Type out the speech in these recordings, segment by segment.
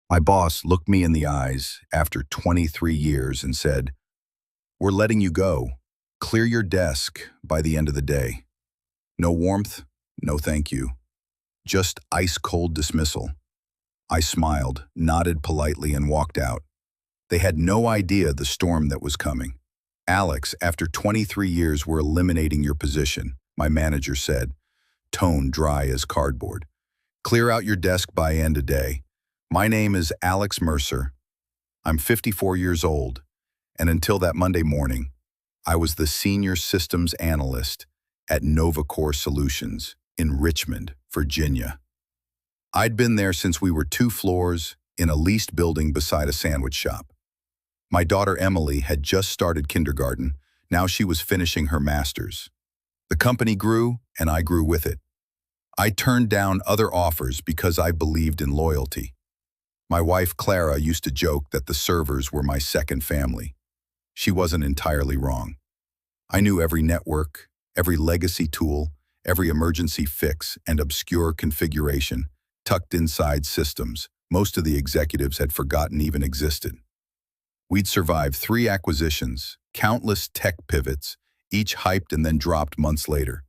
My boss looked me in the eyes after 23 years and said, "We're letting you go. Clear your desk by the end of the day." No warmth, no thank you. Just ice-cold dismissal. I smiled, nodded politely, and walked out. They had no idea the storm that was coming. "Alex, after 23 years, we're eliminating your position," my manager said, tone dry as cardboard. "Clear out your desk by end of day. My name is Alex Mercer. I'm 54 years old, and until that Monday morning, I was the senior systems analyst at NovaCore Solutions in Richmond, Virginia. I'd been there since we were 2 floors in a leased building beside a sandwich shop. My daughter Emily had just started kindergarten. Now she was finishing her master's. The company grew, and I grew with it. I turned down other offers because I believed in loyalty. My wife Clara used to joke that the servers were my second family. She wasn't entirely wrong. I knew every network, every legacy tool, every emergency fix and obscure configuration tucked inside systems most of the executives had forgotten even existed. We'd survived 3 acquisitions, countless tech pivots, each hyped and then dropped months later.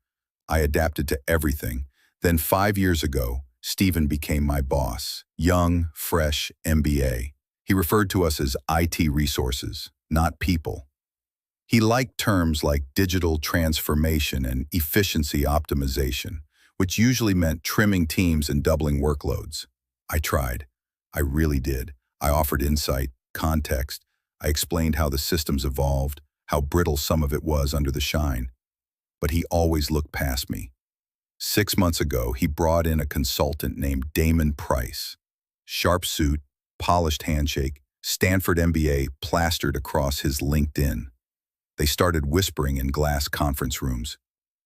I adapted to everything. Then 5 years ago, Stephen became my boss. Young, fresh, MBA. He referred to us as IT resources, not people. He liked terms like digital transformation and efficiency optimization, which usually meant trimming teams and doubling workloads. I tried. I really did. I offered insight, context. I explained how the systems evolved, how brittle some of it was under the shine. But he always looked past me. 6 months ago, he brought in a consultant named Damon Price. Sharp suit, polished handshake, Stanford MBA plastered across his LinkedIn. They started whispering in glass conference rooms.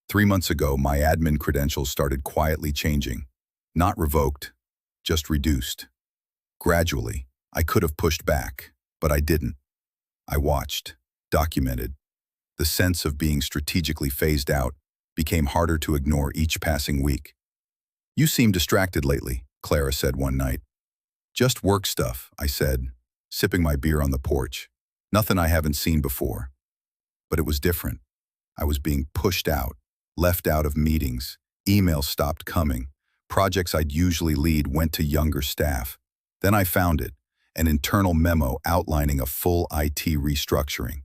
3 months ago, my admin credentials started quietly changing. Not revoked, just reduced. Gradually, I could have pushed back, but I didn't. I watched, documented. The sense of being strategically phased out became harder to ignore each passing week. "You seem distracted lately," Clara said one night. "Just work stuff," I said, sipping my beer on the porch. Nothing I haven't seen before. But it was different. I was being pushed out, left out of meetings. Emails stopped coming. Projects I'd usually lead went to younger staff. Then I found it, an internal memo outlining a full IT restructuring.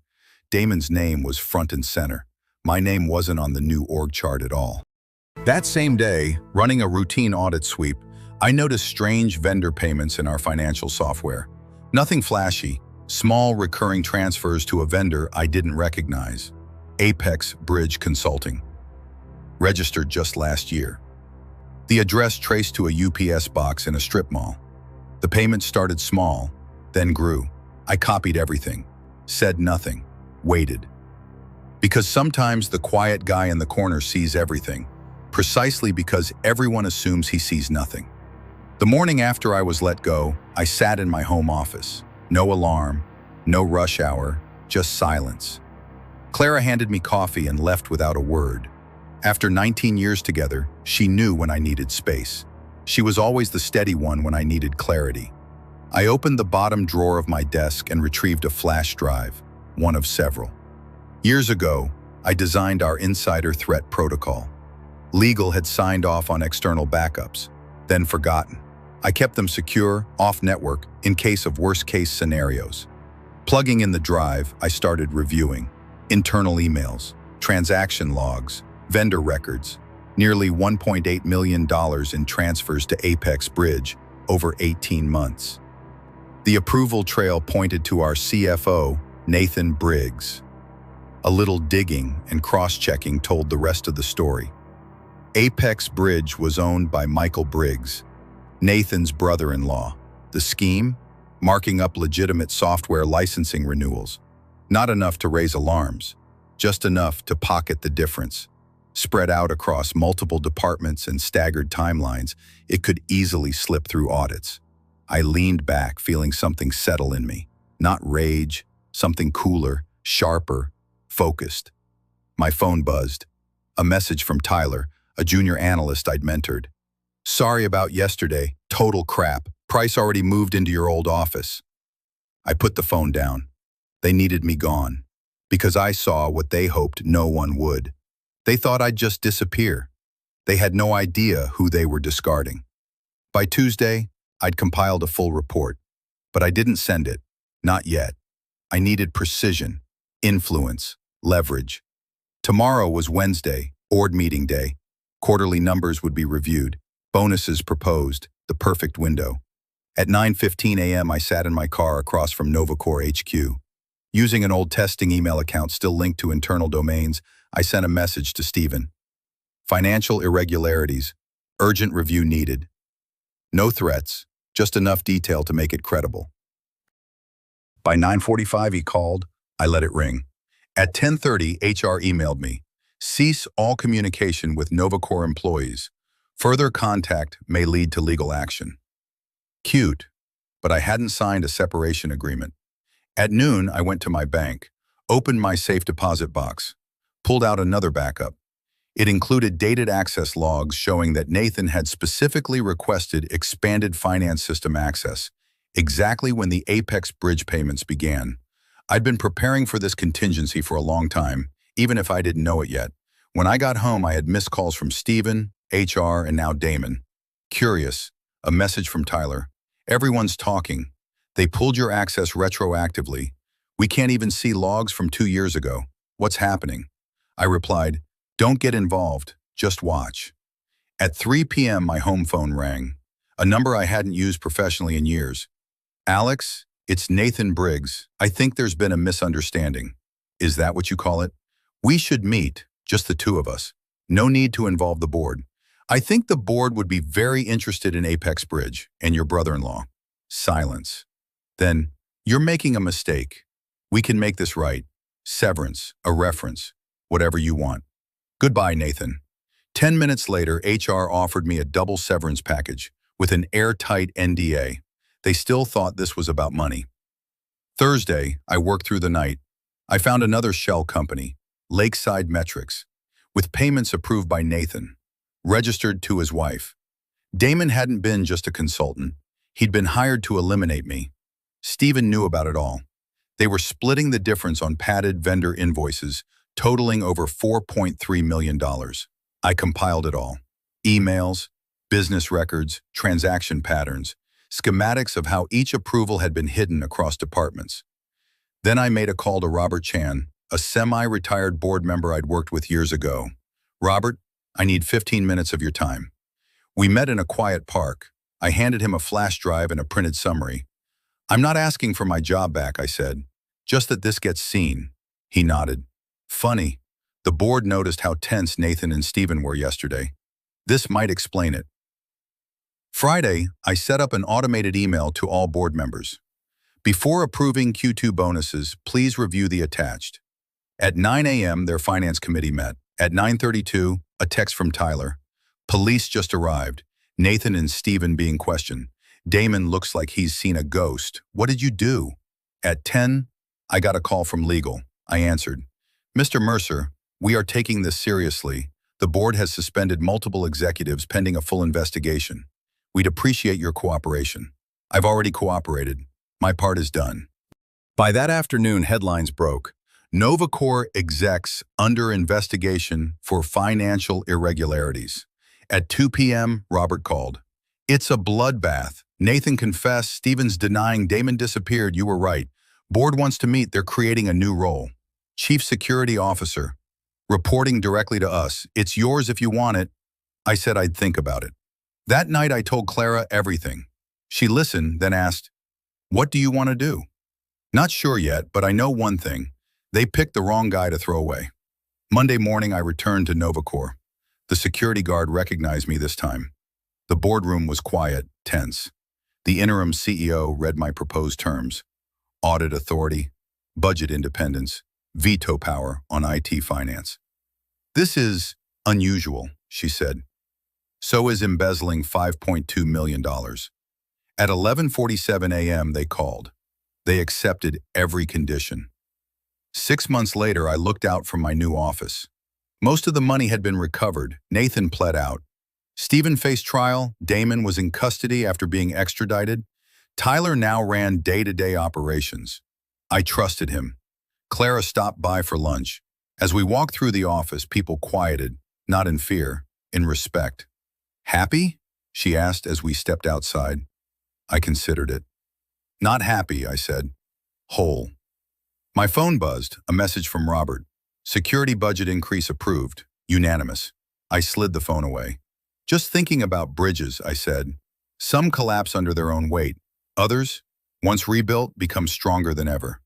Damon's name was front and center. My name wasn't on the new org chart at all. That same day, running a routine audit sweep, I noticed strange vendor payments in our financial software. Nothing flashy, small recurring transfers to a vendor I didn't recognize. Apex Bridge Consulting. Registered just last year. The address traced to a UPS box in a strip mall. The payment started small, then grew. I copied everything, said nothing, waited. Because sometimes the quiet guy in the corner sees everything, precisely because everyone assumes he sees nothing. The morning after I was let go, I sat in my home office. No alarm, no rush hour, just silence. Clara handed me coffee and left without a word. After 19 years together, she knew when I needed space. She was always the steady one when I needed clarity. I opened the bottom drawer of my desk and retrieved a flash drive, one of several. Years ago, I designed our insider threat protocol. Legal had signed off on external backups, then forgotten. I kept them secure, off-network, in case of worst-case scenarios. Plugging in the drive, I started reviewing internal emails, transaction logs, vendor records, nearly $1.8 million in transfers to Apex Bridge over 18 months. The approval trail pointed to our CFO, Nathan Briggs. A little digging and cross-checking told the rest of the story. Apex Bridge was owned by Michael Briggs, Nathan's brother-in-law. The scheme? Marking up legitimate software licensing renewals. Not enough to raise alarms, just enough to pocket the difference. Spread out across multiple departments and staggered timelines, it could easily slip through audits. I leaned back, feeling something settle in me. Not rage, something cooler, sharper, focused. My phone buzzed. A message from Tyler, a junior analyst I'd mentored. "Sorry about yesterday, total crap. Price already moved into your old office. I put the phone down. They needed me gone. Because I saw what they hoped no one would. They thought I'd just disappear. They had no idea who they were discarding. By Tuesday, I'd compiled a full report. But I didn't send it. Not yet. I needed precision, influence, leverage. Tomorrow was Wednesday, board meeting day. Quarterly numbers would be reviewed. Bonuses proposed. The perfect window. At 9:15 a.m., I sat in my car across from Novacore HQ. Using an old testing email account still linked to internal domains, I sent a message to Stephen. Financial irregularities. Urgent review needed. No threats, just enough detail to make it credible. By 9:45 he called. I let it ring. At 10:30, HR emailed me. Cease all communication with Novacore employees. Further contact may lead to legal action. Cute, but I hadn't signed a separation agreement. At noon, I went to my bank, opened my safe deposit box, pulled out another backup. It included dated access logs showing that Nathan had specifically requested expanded finance system access, exactly when the Apex bridge payments began. I'd been preparing for this contingency for a long time, even if I didn't know it yet. When I got home, I had missed calls from Stephen, HR, and now Damon. Curious, a message from Tyler. Everyone's talking. They pulled your access retroactively. We can't even see logs from 2 years ago. What's happening? I replied, don't get involved, just watch. At 3 p.m. my home phone rang, a number I hadn't used professionally in years. Alex, it's Nathan Briggs. I think there's been a misunderstanding. Is that what you call it? We should meet, just the two of us. No need to involve the board. I think the board would be very interested in Apex Bridge and your brother-in-law. Silence. Then, you're making a mistake. We can make this right. Severance, a reference, whatever you want. Goodbye, Nathan. 10 minutes later, HR offered me a double severance package with an airtight NDA. They still thought this was about money. Thursday, I worked through the night. I found another shell company, Lakeside Metrics, with payments approved by Nathan, registered to his wife. Damon hadn't been just a consultant. He'd been hired to eliminate me. Stephen knew about it all. They were splitting the difference on padded vendor invoices, totaling over $4.3 million. I compiled it all. Emails, business records, transaction patterns, schematics of how each approval had been hidden across departments. Then I made a call to Robert Chan, a semi-retired board member I'd worked with years ago. Robert, I need 15 minutes of your time. We met in a quiet park. I handed him a flash drive and a printed summary. I'm not asking for my job back, I said. Just that this gets seen. He nodded. Funny. The board noticed how tense Nathan and Stephen were yesterday. This might explain it. Friday, I set up an automated email to all board members. Before approving Q2 bonuses, please review the attached. At 9 a.m., their finance committee met. At 9:32, a text from Tyler. Police just arrived. Nathan and Stephen being questioned. Damon looks like he's seen a ghost. What did you do? At 10, I got a call from legal. I answered. Mr. Mercer, we are taking this seriously. The board has suspended multiple executives pending a full investigation. We'd appreciate your cooperation. I've already cooperated. My part is done. By that afternoon, headlines broke. Novacore execs under investigation for financial irregularities. At 2 p.m., Robert called. It's a bloodbath. Nathan confessed, Stephen's denying, Damon disappeared. You were right. Board wants to meet. They're creating a new role. Chief Security Officer. Reporting directly to us. It's yours if you want it. I said I'd think about it. That night I told Clara everything. She listened, then asked, what do you want to do? Not sure yet, but I know one thing. They picked the wrong guy to throw away. Monday morning I returned to Novacore. The security guard recognized me this time. The boardroom was quiet, tense. The interim CEO read my proposed terms. Audit authority, budget independence, veto power on IT finance. This is unusual, she said. So is embezzling $5.2 million. At 11:47 a.m. they called. They accepted every condition. 6 months later, I looked out from my new office. Most of the money had been recovered. Nathan pled out. Stephen faced trial. Damon was in custody after being extradited. Tyler now ran day-to-day operations. I trusted him. Clara stopped by for lunch. As we walked through the office, people quieted, not in fear, in respect. Happy? She asked as we stepped outside. I considered it. Not happy, I said. Whole. My phone buzzed, a message from Robert. Security budget increase approved. Unanimous. I slid the phone away. Just thinking about bridges, I said. Some collapse under their own weight. Others, once rebuilt, become stronger than ever.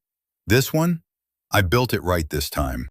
This one? I built it right this time.